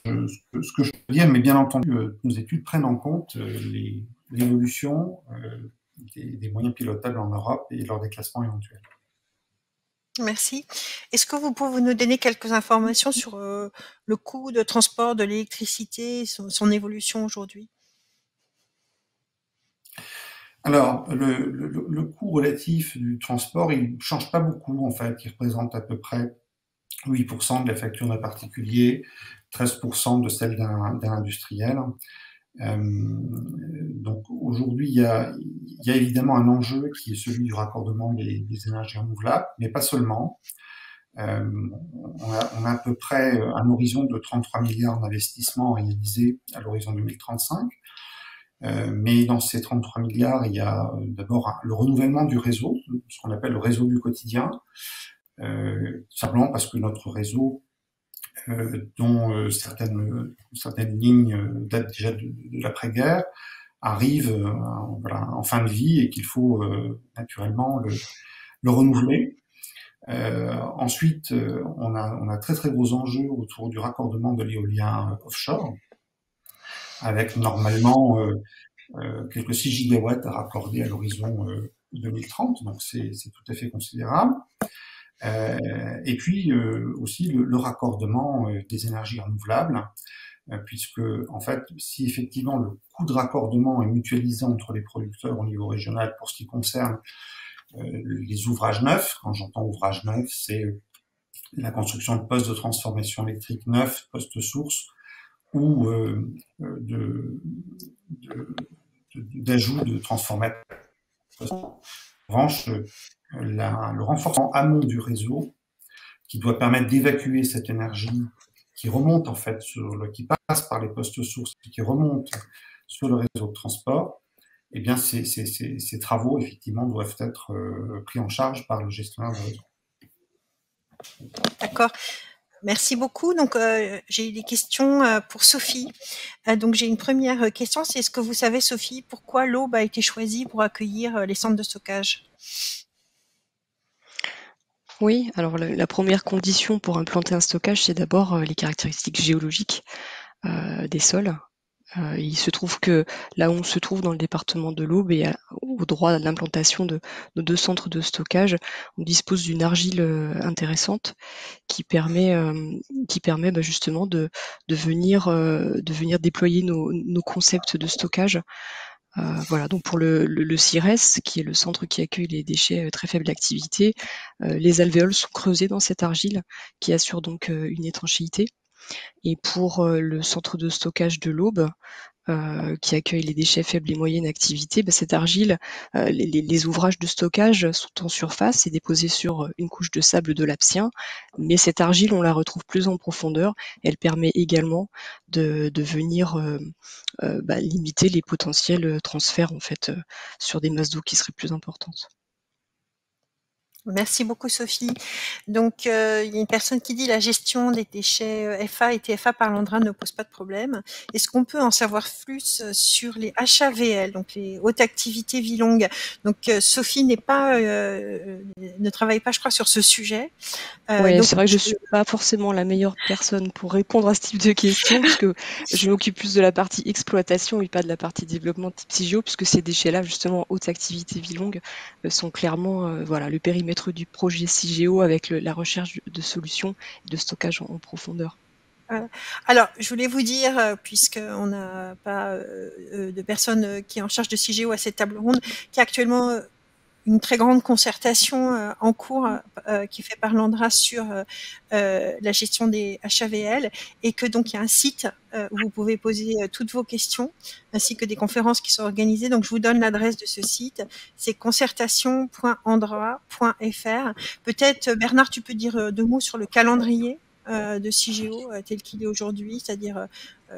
Ce que je peux dire, mais bien entendu, nos études prennent en compte l'évolution des moyens pilotables en Europe et leur déclassement éventuel. Merci. Est-ce que vous pouvez nous donner quelques informations sur le coût de transport de l'électricité, son évolution aujourd'hui? Alors, le coût relatif du transport, il ne change pas beaucoup, en fait. Il représente à peu près 8% de la facture d'un particulier, 13% de celle d'un industriel. Donc aujourd'hui, il y a évidemment un enjeu qui est celui du raccordement des énergies renouvelables, mais pas seulement. On a à peu près un horizon de 33 milliards d'investissements réalisés à l'horizon 2035. Mais dans ces 33 milliards, il y a d'abord le renouvellement du réseau, ce qu'on appelle le réseau du quotidien, simplement parce que notre réseau, dont certaines lignes datent déjà de l'après-guerre, arrive en fin de vie et qu'il faut naturellement le renouveler. Ensuite, on a très très gros enjeux autour du raccordement de l'éolien offshore, avec normalement quelques 6 gigawatts à raccorder à l'horizon 2030, donc c'est tout à fait considérable. Et puis aussi le raccordement des énergies renouvelables, puisque en fait, si effectivement le coût de raccordement est mutualisé entre les producteurs au niveau régional pour ce qui concerne les ouvrages neufs, quand j'entends ouvrages neufs, c'est la construction de postes de transformation électrique neufs, postes sources, ou d'ajout de transformateurs. En revanche, le renforcement amont du réseau, qui doit permettre d'évacuer cette énergie qui remonte en fait qui passe par les postes sources, qui remonte sur le réseau de transport, eh bien ces travaux effectivement doivent être pris en charge par le gestionnaire de réseau. D'accord. Merci beaucoup. Donc, j'ai des questions pour Sophie. Donc, j'ai une première question. C'est est-ce que vous savez, Sophie, pourquoi l'Aube a été choisie pour accueillir les centres de stockage? Oui, alors la première condition pour implanter un stockage, c'est d'abord les caractéristiques géologiques des sols. Il se trouve que là où on se trouve dans le département de l'Aube et au droit de l'implantation de nos 2 centres de stockage, on dispose d'une argile intéressante qui permet justement de venir déployer nos concepts de stockage. Voilà, donc pour le CIRES, qui est le centre qui accueille les déchets très faible activité, les alvéoles sont creusées dans cette argile qui assure donc une étanchéité. Et pour le centre de stockage de l'Aube, qui accueille les déchets faibles et moyenne activité, cette argile, les ouvrages de stockage sont en surface et déposés sur une couche de sable de l'Aptien, mais cette argile, on la retrouve plus en profondeur. Elle permet également de venir limiter les potentiels transferts en fait sur des masses d'eau qui seraient plus importantes. Merci beaucoup Sophie. Donc il y a une personne qui dit la gestion des déchets FA et TFA par l'ANDRA ne pose pas de problème. Est-ce qu'on peut en savoir plus sur les HAVL, donc les hautes activités vie longue? Donc Sophie ne travaille pas, je crois, sur ce sujet. Ouais, c'est vrai que je suis pas forcément la meilleure personne pour répondre à ce type de questions, puisque je m'occupe plus de la partie exploitation et pas de la partie développement type CIGEO, puisque ces déchets-là, justement, haute activité vie longue, sont clairement voilà, le périmètre du projet CIGEO avec la recherche de solutions de stockage en profondeur. Alors, je voulais vous dire, puisqu'on n'a pas de personne qui est en charge de CIGEO à cette table ronde, qu'il y a actuellement une très grande concertation en cours qui est faite par l'ANDRA sur la gestion des HAVL, et que donc il y a un site où vous pouvez poser toutes vos questions, ainsi que des conférences qui sont organisées. Donc je vous donne l'adresse de ce site, c'est concertation.andra.fr. Peut-être Bernard, tu peux dire 2 mots sur le calendrier de CIGEO tel qu'il est aujourd'hui, c'est-à-dire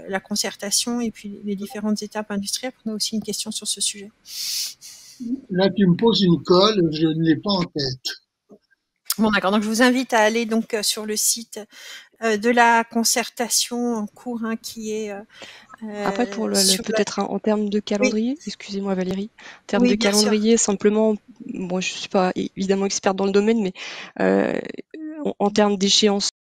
la concertation et puis les différentes étapes industrielles. On a aussi une question sur ce sujet. Là, tu me poses une colle, je ne l'ai pas en tête. Bon, d'accord. Donc, je vous invite à aller donc sur le site de la concertation en cours, qui est. Après, pour peut-être en termes de calendrier, oui. Excusez-moi Valérie, en termes de calendrier, simplement, bon, je suis pas évidemment experte dans le domaine, mais en termes d'échéance